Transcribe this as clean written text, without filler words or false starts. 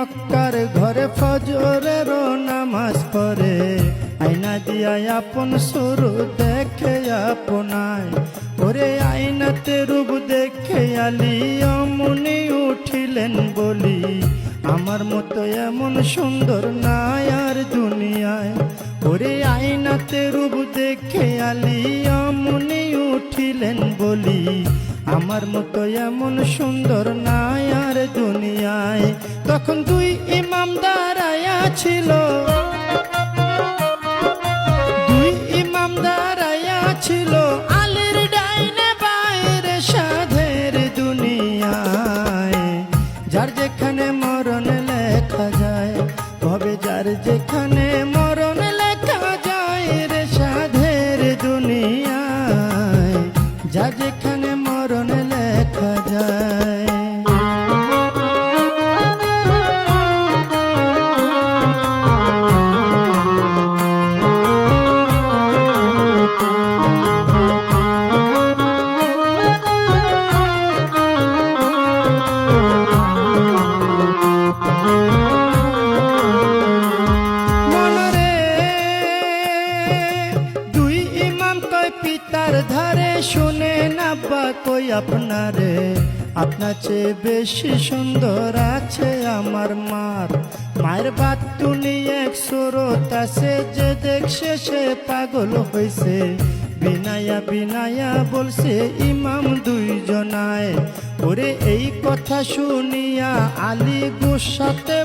মক্কার ঘরে ফজরের নামাজ পড়ে, আয়না দিয়া আপন সুরু দেখে আপনায়। ওরে আয়নাতে রূপ দেখে আলী অমনি উঠিলেন বলি, আমার মতো এমন সুন্দর নাই আর দুনিয়ায়। ওরে আয়নাতে রূপ দেখে আলী অমনি উঠিলেন বলি, আমার মতো এমন সুন্দর নাই আর দুনিয়ায়। তখন দুই ইমাম দাঁড়ায়া ছিল, দুই ইমাম দাঁড়ায়া ছিল, আলীর ডাইনে বাইরে সাধের দুনিয়ায়। যার যেখানে মরণ লেখা যায়, তবে যার যেখানে মরণ লেখা যায় রে সাধের দুনিয়ায়, যার যেখানে মরণ লেখা যায়। পিতার ধারে শুনে না বা কই আপনারে, আপনার চেয়ে বেশি সুন্দর আছে আমার মার। মায়ের বাতুনি এক সুরত আছে, যে দেখছে সে পাগল হইছে। বিনায়া বিনায়া বলছে ইমাম দুইজনায়। ওরে এই কথা শুনিয়া আলী গুসাতে